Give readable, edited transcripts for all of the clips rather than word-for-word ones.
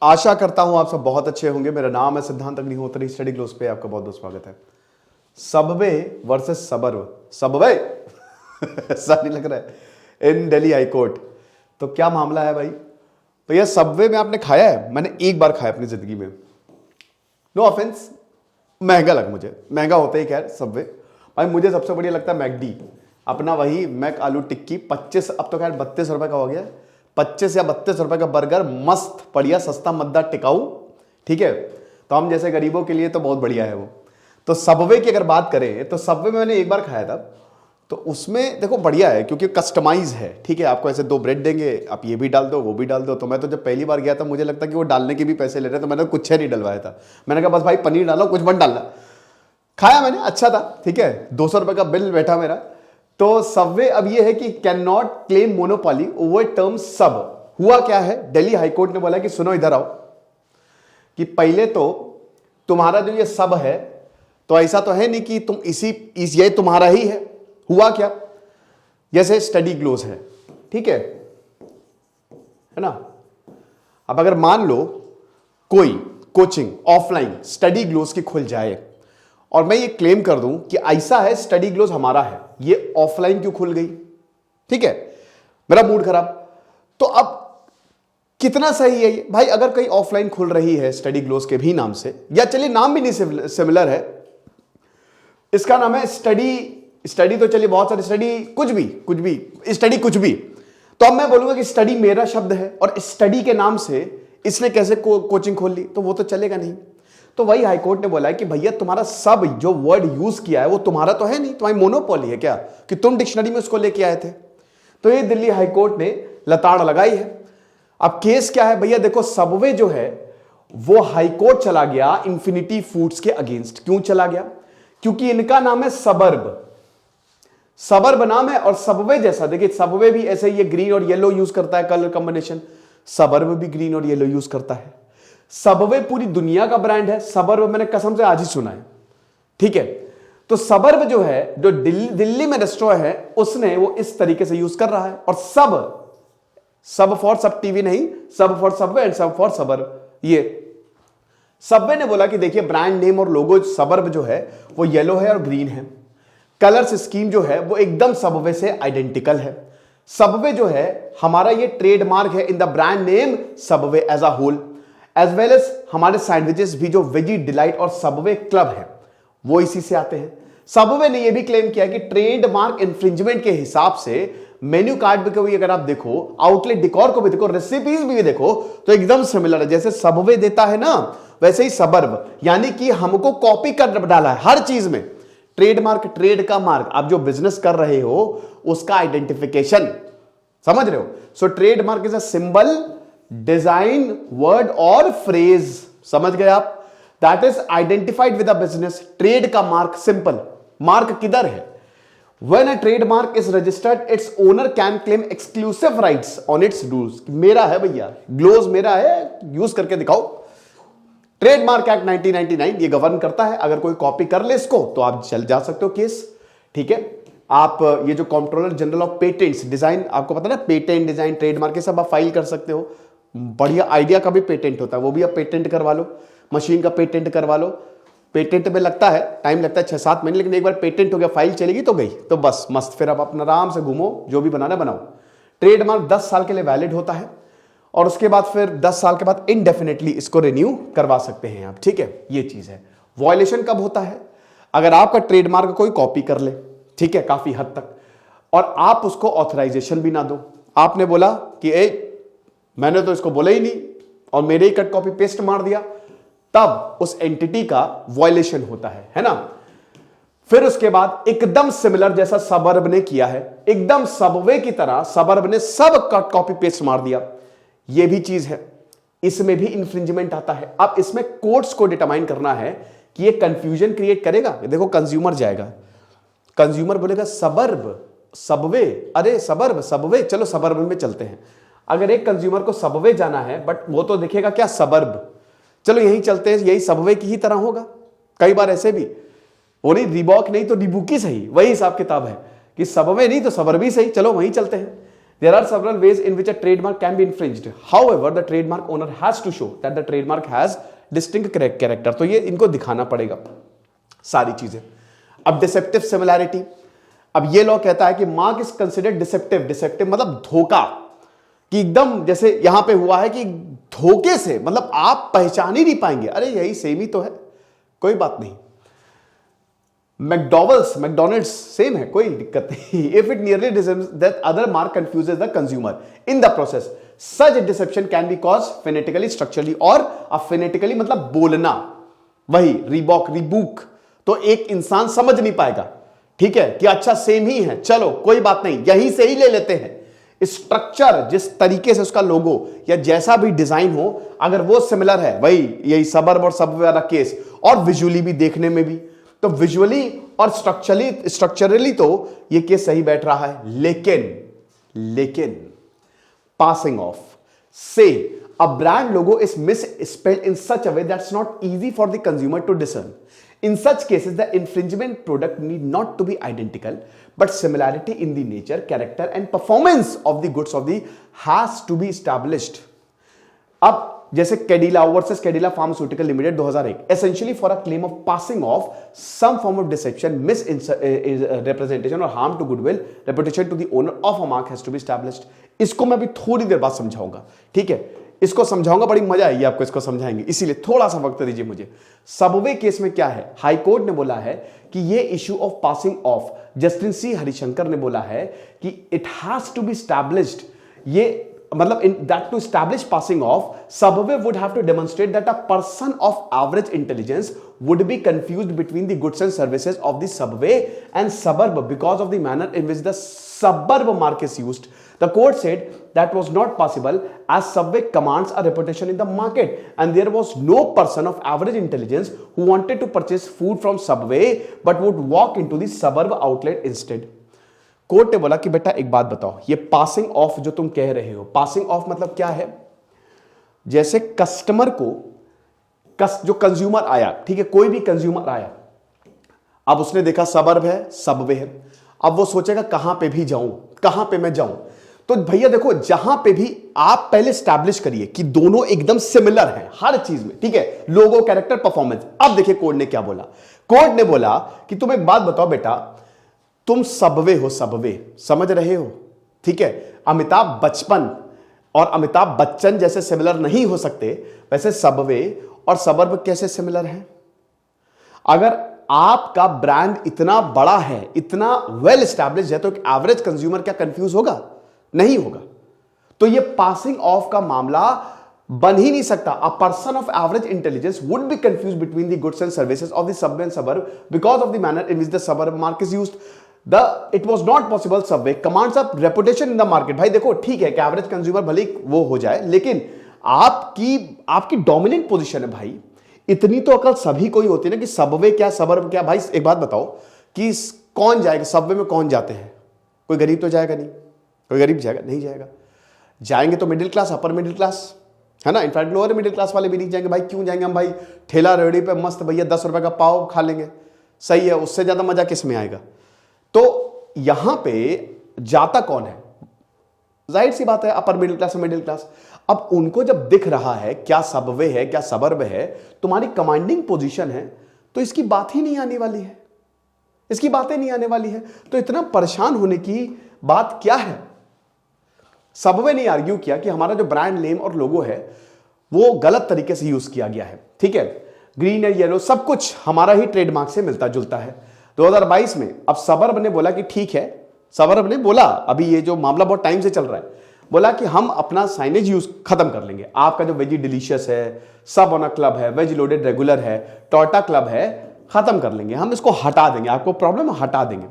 आशा करता हूं आप सब बहुत अच्छे होंगे। मेरा नाम है सिद्धांत अग्निहोत्री। स्टडी ग्लोस पे आपका बहुत बहुत स्वागत है। सबवे वर्सेस सबर्व, सबवे ऐसा नहीं लग रहा है, इन दिल्ली हाई कोर्ट। तो क्या मामला है भाई? भैया सबवे में आपने खाया है? मैंने एक बार खाया अपनी जिंदगी में। नो ऑफेंस, महंगा लगा मुझे, महंगा होता ही खैर सबवे। भाई मुझे सबसे बढ़िया लगता है मैकडी, अपना वही मैक आलू टिक्की 25, अब तो खैर 32 रुपए का हो गया, 25 या 32 रुपए का बर्गर, मस्त बढ़िया सस्ता मद्दा टिकाऊ। ठीक है, तो हम जैसे गरीबों के लिए तो बहुत बढ़िया है वो। तो सबवे की अगर बात करें तो सबवे में मैंने एक बार खाया था, तो उसमें देखो बढ़िया है क्योंकि कस्टमाइज है। ठीक है, आपको ऐसे 2 ब्रेड देंगे, आप ये भी डाल दो वो भी डाल दो। तो मैं तो जब पहली बार गया था मुझे लगता कि वो डालने के भी पैसे ले रहे, तो मैंने कुछ नहीं डलवाया था। मैंने कहा बस भाई पनीर डालो, कुछ मत डालना। खाया मैंने, अच्छा था। ठीक है, 200 रुपए का बिल बैठा मेरा। तो सबवे अब ये है कि can not claim monopoly over term सब। हुआ क्या है, दिल्ली हाईकोर्ट ने बोला कि सुनो इधर आओ, कि पहले तो तुम्हारा जो ये सब है तो ऐसा तो है नहीं कि तुम ये तुम्हारा ही है। हुआ क्या, जैसे स्टडी ग्लोस है, ठीक है ना। अब अगर मान लो कोई कोचिंग ऑफलाइन स्टडी ग्लोस की खुल जाए और मैं ये क्लेम कर दूं कि ऐसा है स्टडी ग्लोस हमारा है, ये ऑफलाइन क्यों खुल गई? ठीक है, मेरा मूड खराब। तो अब कितना सही है ये भाई? अगर कहीं ऑफलाइन खुल रही है स्टडी ग्लोस के भी नाम से, या चलिए नाम भी नहीं सिमिलर है, इसका नाम है स्टडी तो चलिए बहुत सारी स्टडी, कुछ भी स्टडी कुछ भी। तो अब मैं बोलूंगा कि स्टडी मेरा शब्द है और स्टडी के नाम से इसने कैसे कोचिंग खोल ली, तो वो तो चलेगा नहीं। तो वही हाईकोर्ट ने बोला है कि भैया तुम्हारा सब जो वर्ड यूज किया है वो तुम्हारा तो है नहीं, तुम्हारी मोनोपोली है क्या कि तुम डिक्शनरी में उसको लेके आए थे? तो ये दिल्ली हाईकोर्ट ने लताड़ लगाई है। अब केस क्या है भैया? देखो सबवे जो है वो हाईकोर्ट चला गया इंफिनिटी फूड्स के अगेंस्ट। क्यों चला गया? क्योंकि इनका नाम है सबर्ब नाम है। और सबवे जैसा देखिए, सबवे भी ऐसे ही ग्रीन और येलो यूज करता है कलर कॉम्बिनेशन, सबर्ब भी ग्रीन और येलो यूज करता है। सबवे पूरी दुनिया का ब्रांड है, सबर्ब मैंने कसम से आज ही सुना है। ठीक है, तो सबर्ब जो है, जो दिल्ली में रेस्टोरेंट है, उसने वो इस तरीके से यूज कर रहा है। और सब फॉर सब टीवी नहीं, सब फॉर सबवे एंड सब फॉर सबर्ब। ये सबवे ने बोला कि देखिए ब्रांड नेम और लोगो सबर्ब जो है वो येलो है और ग्रीन है, कलर्स स्कीम जो है वो एकदम सबवे से आइडेंटिकल है। सबवे जो है हमारा ये ट्रेडमार्क है in the brand name Subway as a whole, as well as हमारे सैंडविचेस भी जो वेजी डिलाइट और सबवे क्लब है वो इसी से आते हैं। सबवे ने यह भी क्लेम किया कि ट्रेडमार्क इंफ्रिंजमेंट के हिसाब से मेन्यू कार्ड को भी अगर आप देखो, आउटलेट डिकोर को भी देखो, रेसिपीज भी देखो, तो एकदम सिमिलर है। जैसे सबवे देता है ना, वैसे ही सबर्ब, यानी कि हमको कॉपी कर डाला है हर चीज में। ट्रेडमार्क, ट्रेड का मार्क, आप जो बिजनेस कर रहे हो उसका आइडेंटिफिकेशन, समझ रहे हो? So trademark is a symbol, design, word और फ्रेज, समझ गए आप? That is identified with a business. Trade का मार्क, सिंपल मार्क किधर है? When a trademark is registered, its owner can claim exclusive rights on its rules. मेरा है भैया, ग्लोज मेरा है, यूज करके दिखाओ। ट्रेडमार्क एक्ट 1999 ये गवर्न करता है। अगर कोई कॉपी कर ले इसको तो आप चल जा सकते हो केस। ठीक है, आप ये जो controller general of patents, design, आपको पता ना, पेटेंट, डिजाइन, ट्रेडमार्क, ये सब आप फाइल कर सकते हो। बढ़िया आइडिया का भी पेटेंट होता है, वो भी आप पेटेंट करवा लो। मशीन का पेटेंट करवा लो। पेटेंट में लगता है, टाइम लगता है 6-7 महीने, लेकिन एक बार पेटेंट हो गया, फाइल चलेगी तो गई, तो बस मस्त। फिर आप अपना आराम से घूमो, जो भी बनाना बनाओ। ट्रेडमार्क 10 साल के लिए वैलिड होता है और उसके बाद फिर 10 साल के बाद इनडेफिनेटली इसको रिन्यू करवा सकते हैं आप। ठीक है, ये चीज है। वॉयलेशन कब होता है? अगर आपका ट्रेडमार्क कोई कॉपी कर ले, ठीक है, काफी हद तक, और आप उसको ऑथराइजेशन भी ना दो। आपने बोला कि मैंने तो इसको बोला ही नहीं और मेरे ही कट कॉपी पेस्ट मार दिया, तब उस एंटिटी का वॉयलेशन होता है ना। फिर उसके बाद एकदम सिमिलर जैसा सबर्ब ने किया है, एकदम सबवे की तरह सबर्ब ने सब कट कॉपी पेस्ट मार दिया, यह भी चीज है, इसमें भी इंफ्रिंजमेंट आता है। अब इसमें कोर्ट्स को डिटरमाइन करना है कि ये कंफ्यूजन क्रिएट करेगा। देखो कंज्यूमर जाएगा, कंज्यूमर बोलेगा सबर्ब सबवे, अरे सबर्ब सबवे, चलो सबर्ब में चलते हैं। अगर एक कंज्यूमर को सबवे जाना है, बट वो तो देखेगा क्या, सबर्ब, चलो यही चलते हैं, यही सबवे की ही तरह होगा। कई बार ऐसे भी, वो नहीं रिबॉक नहीं तो रिबुकी सही, वही हिसाब किताब है कि सबवे नहीं तो सबर्बी सही, चलो वहीं चलते हैं। There are several ways in which a trademark can be infringed. However, the trademark owner has to show that the trademark has distinct character. तो ये इनको दिखाना पड़ेगा सारी चीजें. अब डिसेप्टिव सिमिलैरिटी. अब ये लॉ कहता है कि mark is considered deceptive. Deceptive मतलब धोखा, कि एकदम जैसे यहां पे हुआ है कि धोखे से, मतलब आप पहचान ही नहीं पाएंगे, अरे यही सेम ही तो है, कोई बात नहीं. मैकडॉनल्ड्स सेम है, कोई दिक्कत नहीं. If it nearly resembles that other mark confuses the consumer in the process, such deception can be cause phonetically, structurally. और अब फोनेटिकली मतलब बोलना, वही रीबॉक, रीबूक, तो एक इंसान समझ नहीं पाएगा, ठीक है, कि अच्छा सेम ही है, चलो कोई बात नहीं, यहीं से ही ले लेते हैं. स्ट्रक्चर, जिस तरीके से उसका लोगो या जैसा भी डिजाइन हो, अगर वो सिमिलर है, वही यही सबर्ब और सबवे वाला केस, और विजुअली भी देखने में भी, तो विजुअली और स्ट्रक्चरली तो ये केस सही बैठ रहा है. लेकिन पासिंग ऑफ, से a brand logo is misspelled in such a way that's not easy for the consumer to discern. In such cases, the infringement product need not to be identical, but similarity in the nature, character and performance of the goods of the has to be established. अब जैसे Cadila versus Cadila pharmaceutical limited 2001, essentially for a claim of passing off some form of deception, misrepresentation or harm to goodwill, reputation to the owner of a mark has to be established. इसको मैं भी थोड़ी देर बाद समझाऊंगा, ठीक है, इसको समझाऊंगा, बड़ी मजा आएगी आपको इसको समझाएंगे, इसीलिए थोड़ा सा वक्त दीजिए मुझे. सबवे केस में क्या है, हाई कोर्ट ने बोला है कि ये issue of passing off, justice C Harishankar ने बोला है कि it has to be established. ये मतलब in that to establish passing off, Subway would have to demonstrate that a person of average intelligence would be confused between the goods and services of the Subway and suburb because of the manner in which the suburb mark is used. The court said that was not possible as Subway commands a reputation in the market and there was no person of average intelligence who wanted to purchase food from Subway but would walk into the suburb outlet instead. Court ने बोला कि बेटा एक बात बताओ, ये passing of जो तुम कह रहे हो, पासिंग ऑफ मतलब क्या है, जैसे कस्टमर को जो कंज्यूमर आया, ठीक है, कोई भी कंज्यूमर आया, अब उसने देखा सबर्ब है, सबवे है, अब वो सोचेगा कहां पे भी जाऊं, कहां पे मैं जाऊं. तो भैया देखो, जहां पे भी आप पहले स्टैब्लिश करिए कि दोनों एकदम सिमिलर हैं हर चीज में, ठीक है, लोगो, कैरेक्टर, परफॉर्मेंस. अब देखिए कोर्ट ने क्या बोला. कोर्ट ने बोला कि तुम एक बात बताओ बेटा, तुम सबवे हो, सबवे समझ रहे हो, ठीक है, अमिताभ बचपन और अमिताभ बच्चन जैसे सिमिलर नहीं हो सकते, वैसे सबवे और सबर्ब कैसे सिमिलर हैं. अगर आपका ब्रांड इतना बड़ा है, इतना वेल एस्टैब्लिश्ड है, तो एक एवरेज कंज्यूमर क्या कंफ्यूज होगा? नहीं होगा. तो ये पासिंग ऑफ का मामला बन ही नहीं सकता. A person of average intelligence would be confuse between the goods and services of the Subway and suburb because of the manner in which the suburb mark is used. It was not possible. Subway commands a reputation in the market. भाई देखो, ठीक है कि average consumer भले वो हो जाए, लेकिन आपकी डोमिनेंट पोजीशन है भाई. इतनी तो अकल सभी को ही होती है ना कि सबवे क्या, सबर्ब क्या. भाई एक बात बताओ कि कौन जाएगा सबवे में, कौन जाते हैं? कोई गरीब तो जाएगा नहीं, कोई गरीब जाएगा नहीं, जाएगा, जाएंगे तो middle class, upper middle class, है ना. इनफैक्ट लोअर मिडिल क्लास वाले भी नहीं जाएंगे. भाई क्यों जाएंगे हम? भाई ठेला रेहड़ी पे मस्त भैया 10 रुपए का पाव खा लेंगे, सही है, उससे ज्यादा मजा किस में आएगा? तो यहां पे जाता कौन है? जाहिर सी बात है upper middle class, middle class. अब उनको जब दिख रहा है क्या सबवे है, क्या सबर्ब है, तुम्हारी कमांडिंग पोजीशन है, तो इसकी बात ही नहीं आने वाली है, इसकी बातें नहीं आने वाली है. तो इतना परेशान होने की बात क्या है? सबवे ने आर्ग्यू किया कि हमारा जो ब्रांड नेम और लोगो है वो गलत तरीके से यूज किया गया है, ठीक है, ग्रीन एंड येलो सब कुछ हमारा ही ट्रेडमार्क से मिलता जुलता है. 2022 में अब सबर्ब ने बोला कि ठीक है, सबर्ब ने बोला, अभी ये जो मामला बहुत टाइम से चल रहा है, बोला कि हम अपना साइनेज यूज खत्म कर लेंगे. आपका जो वेजी डिलीशियस है, सब ऑन अ क्लब है, वेज लोडेड रेगुलर है, टोटा क्लब है, खत्म कर लेंगे, हम इसको हटा देंगे, आपको प्रॉब्लम हटा देंगे.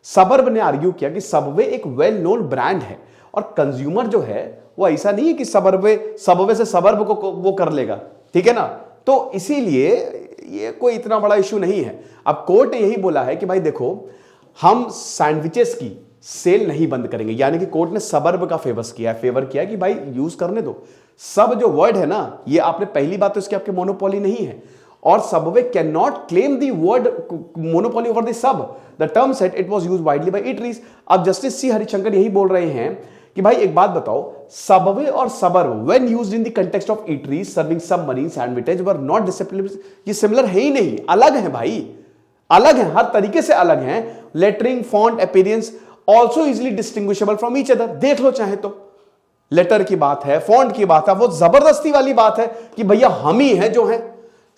सबर्ब ने आर्ग्यू किया कि सबवे एक वेल नोन ब्रांड है और कंज्यूमर जो है वो ऐसा नहीं है कि सबवे से सबर्ब को वो कर लेगा, ठीक है ना. तो इसीलिए ये कोई इतना बड़ा इशू नहीं है. अब कोर्ट ने यही बोला है कि भाई देखो, हम सैंडविचेस की सेल नहीं बंद करेंगे, यानी कि कोर्ट ने सबर्ब का फेवर किया कि भाई यूज करने दो. सब जो वर्ड है ना, ये आपने पहली बात तो इसकी आपके मोनोपोली नहीं है, और Subway can not claim the word monopoly over the sub. The term set it was used widely by eateries. अब जस्टिस सी हरिशंकर यही बोल रहे हैं कि भाई एक बात बताओ, सबवे और suburb when used in the context of eateries serving sub money sandwiches were not discipline. ये सिमिलर है ही नहीं, अलग है भाई, अलग है, हर तरीके से अलग है। Lettering, font, appearance also easily distinguishable from each other. देख लो चाहे तो, लेटर की बात है, फॉन्ट की बात है, वो जबरदस्ती वाली बात है कि भैया हम ही है जो है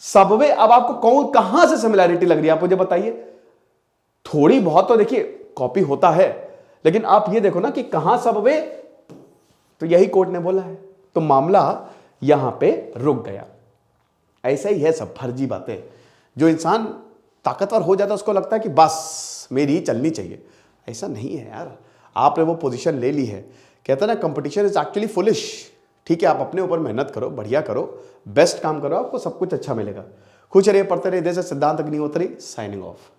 सबवे। अब आपको कौन कहां से सिमिलैरिटी लग रही है, आप मुझे बताइए। थोड़ी बहुत तो देखिए कॉपी होता है, लेकिन आप ये देखो ना कि कहां सबवे, तो यही कोर्ट ने बोला है, तो मामला यहां पे रुक गया। ऐसा ही है सब फर्जी बातें। जो इंसान ताकतवर हो जाता है उसको लगता है कि बस मेरी ही चलनी चाहिए। ऐसा नहीं है यार, आपने वो पोजीशन ले ली है। कहता है ना, कंपटीशन इज एक्चुअली फुलिश। ठीक है, आप अपने ऊपर मेहनत करो, बढ़िया करो, बेस्ट काम करो, आपको सब कुछ अच्छा मिलेगा। खुश रहिए, पढ़ते रहिए। जैसे सिद्धांत अग्निहोत्री साइनिंग ऑफ।